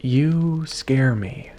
You scare me.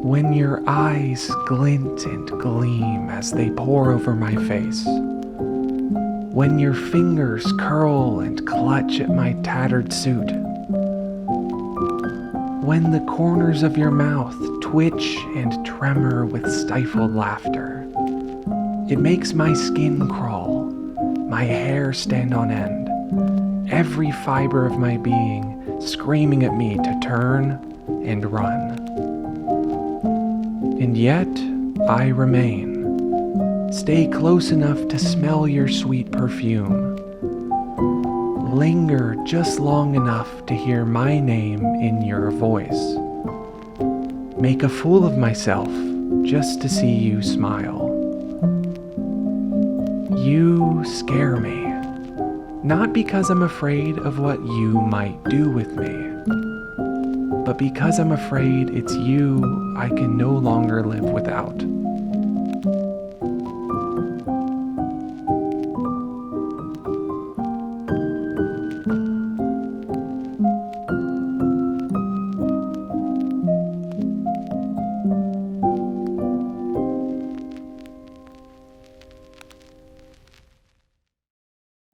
When your eyes glint and gleam as they pore over my face. When your fingers curl and clutch at my tattered suit. When the corners of your mouth twitch and tremor with stifled laughter. It makes my skin crawl, my hair stand on end, every fiber of my being screaming at me to turn and run. And yet, I remain. Stay close enough to smell your sweet perfume. Linger just long enough to hear my name in your voice. Make a fool of myself just to see you smile. You scare me. Not because I'm afraid of what you might do with me, but because I'm afraid it's you I can no longer live without.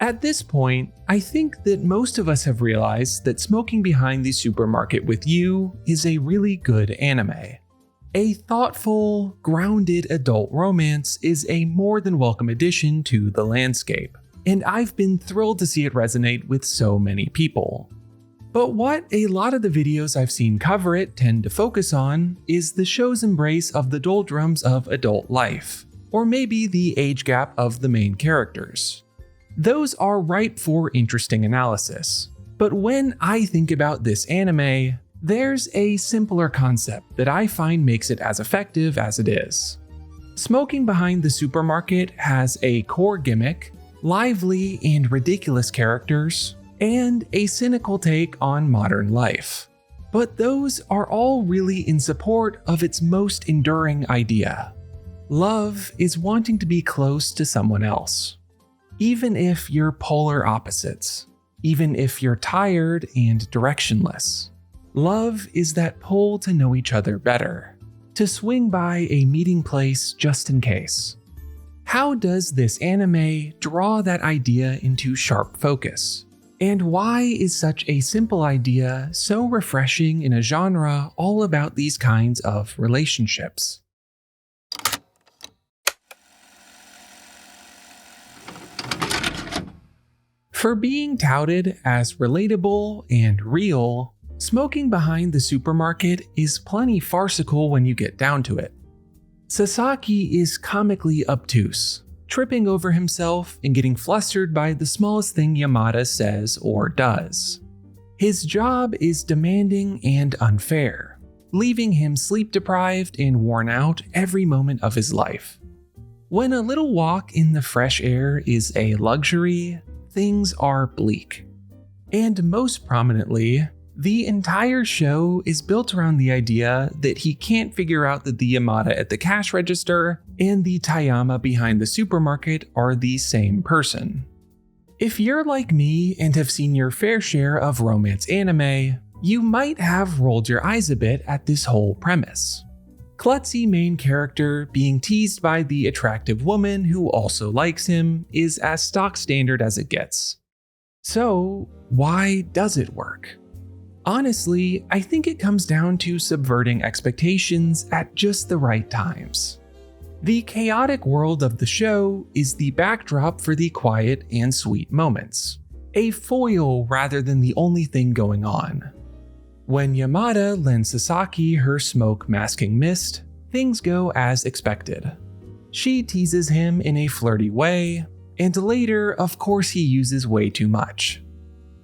At this point, I think that most of us have realized that Smoking Behind the Supermarket with You is a really good anime. A thoughtful, grounded adult romance is a more than welcome addition to the landscape, and I've been thrilled to see it resonate with so many people. But what a lot of the videos I've seen cover it tend to focus on is the show's embrace of the doldrums of adult life, or maybe the age gap of the main characters. Those are ripe for interesting analysis, but when I think about this anime, there's a simpler concept that I find makes it as effective as it is. Smoking Behind the Supermarket has a core gimmick, lively and ridiculous characters, and a cynical take on modern life. But those are all really in support of its most enduring idea. Love is wanting to be close to someone else. Even if you're polar opposites, even if you're tired and directionless. Love is that pull to know each other better, to swing by a meeting place just in case. How does this anime draw that idea into sharp focus? And why is such a simple idea so refreshing in a genre all about these kinds of relationships? For being touted as relatable and real, Smoking Behind the Supermarket is plenty farcical when you get down to it. Sasaki is comically obtuse, tripping over himself and getting flustered by the smallest thing Yamada says or does. His job is demanding and unfair, leaving him sleep-deprived and worn out every moment of his life. When a little walk in the fresh air is a luxury, things are bleak. And most prominently, the entire show is built around the idea that he can't figure out that the Yamada at the cash register and the Tayama behind the supermarket are the same person. If you're like me and have seen your fair share of romance anime, you might have rolled your eyes a bit at this whole premise. Klutzy main character being teased by the attractive woman who also likes him is as stock standard as it gets. So, why does it work? Honestly, I think it comes down to subverting expectations at just the right times. The chaotic world of the show is the backdrop for the quiet and sweet moments, a foil rather than the only thing going on. When Yamada lends Sasaki her smoke masking mist, things go as expected. She teases him in a flirty way, and later, of course, he uses way too much.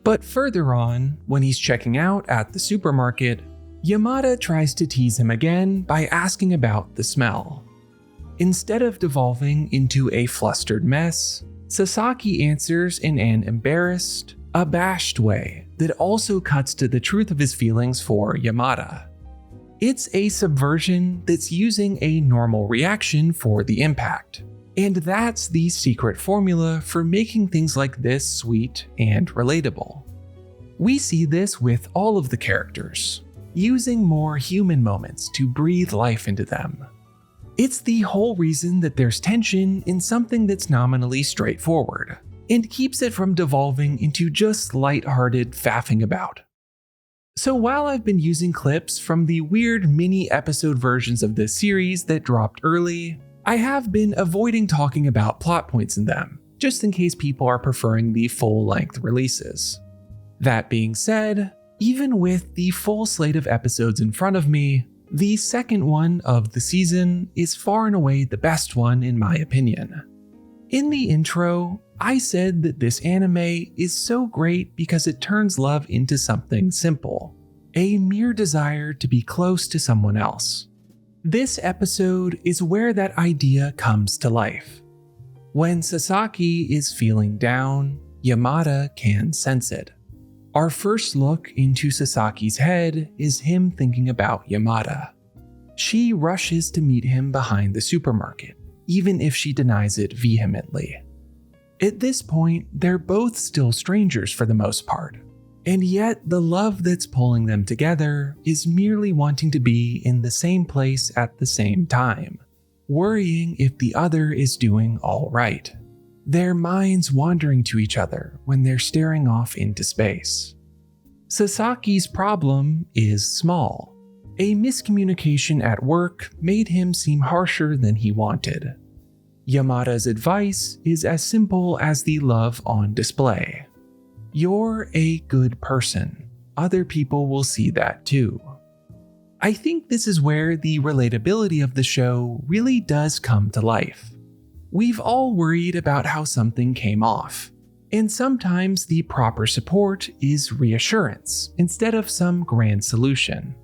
But further on, when he's checking out at the supermarket, Yamada tries to tease him again by asking about the smell. Instead of devolving into a flustered mess, Sasaki answers in an embarrassed, abashed way that also cuts to the truth of his feelings for Yamada. It's a subversion that's using a normal reaction for the impact, and that's the secret formula for making things like this sweet and relatable. We see this with all of the characters, using more human moments to breathe life into them. It's the whole reason that there's tension in something that's nominally straightforward, and keeps it from devolving into just lighthearted faffing about. So while I've been using clips from the weird mini-episode versions of this series that dropped early, I have been avoiding talking about plot points in them, just in case people are preferring the full-length releases. That being said, even with the full slate of episodes in front of me, the second one of the season is far and away the best one in my opinion. In the intro, I said that this anime is so great because it turns love into something simple, a mere desire to be close to someone else. This episode is where that idea comes to life. When Sasaki is feeling down, Yamada can sense it. Our first look into Sasaki's head is him thinking about Yamada. She rushes to meet him behind the supermarket, even if she denies it vehemently. At this point, they're both still strangers for the most part, and yet the love that's pulling them together is merely wanting to be in the same place at the same time, worrying if the other is doing all right. Their minds wandering to each other when they're staring off into space. Sasaki's problem is small. A miscommunication at work made him seem harsher than he wanted. Yamada's advice is as simple as the love on display. You're a good person. Other people will see that too. I think this is where the relatability of the show really does come to life. We've all worried about how something came off, and sometimes the proper support is reassurance instead of some grand solution.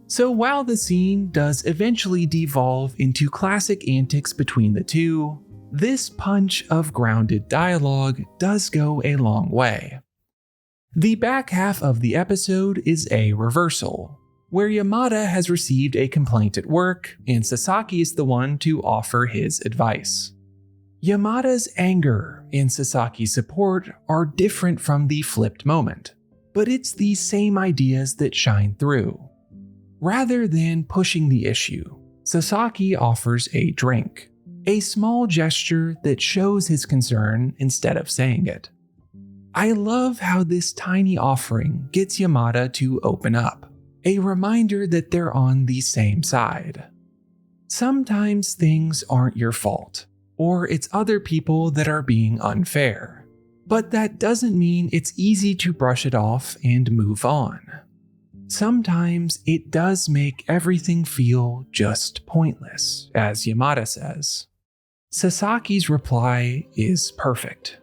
So while the scene does eventually devolve into classic antics between the two, this punch of grounded dialogue does go a long way. The back half of the episode is a reversal, where Yamada has received a complaint at work and Sasaki is the one to offer his advice. Yamada's anger and Sasaki's support are different from the flipped moment, but it's the same ideas that shine through. Rather than pushing the issue, Sasaki offers a drink, a small gesture that shows his concern instead of saying it. I love how this tiny offering gets Yamada to open up, a reminder that they're on the same side. Sometimes things aren't your fault, or it's other people that are being unfair, but that doesn't mean it's easy to brush it off and move on. Sometimes it does make everything feel just pointless, as Yamada says. Sasaki's reply is perfect.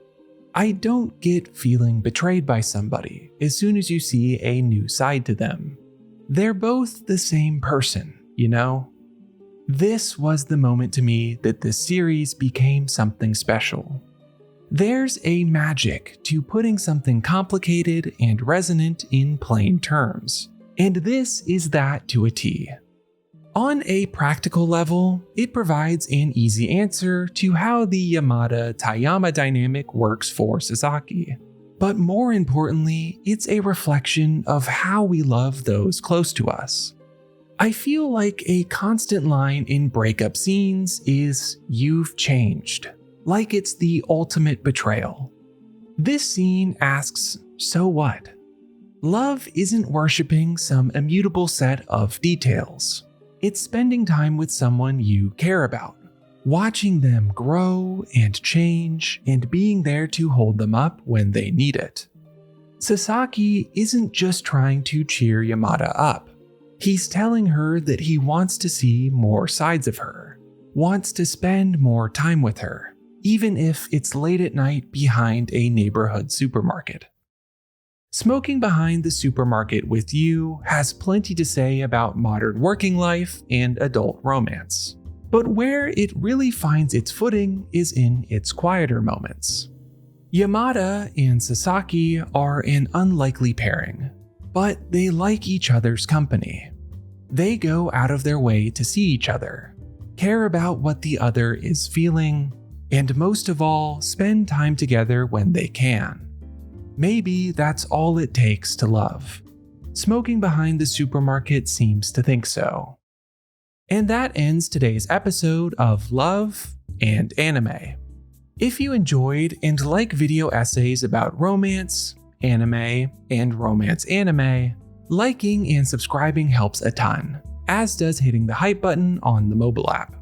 I don't get feeling betrayed by somebody as soon as you see a new side to them. They're both the same person, you know? This was the moment to me that this series became something special. There's a magic to putting something complicated and resonant in plain terms, and this is that to a T. On a practical level, it provides an easy answer to how the Yamada-Tayama dynamic works for Sasaki. But more importantly, it's a reflection of how we love those close to us. I feel like a constant line in breakup scenes is, "You've changed," like it's the ultimate betrayal. This scene asks, so what? Love isn't worshipping some immutable set of details. It's spending time with someone you care about, watching them grow and change, and being there to hold them up when they need it. Sasaki isn't just trying to cheer Yamada up. He's telling her that he wants to see more sides of her, wants to spend more time with her, even if it's late at night behind a neighborhood supermarket. Smoking Behind the Supermarket with You has plenty to say about modern working life and adult romance, but where it really finds its footing is in its quieter moments. Yamada and Sasaki are an unlikely pairing, but they like each other's company. They go out of their way to see each other, care about what the other is feeling, and most of all, spend time together when they can. Maybe that's all it takes to love. Smoking behind the supermarket seems to think so. And that ends today's episode of Love and Anime. If you enjoyed and like video essays about romance, anime, and romance anime, liking and subscribing helps a ton, as does hitting the hype button on the mobile app.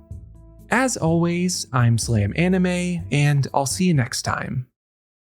As always, I'm Slam Anime, and I'll see you next time.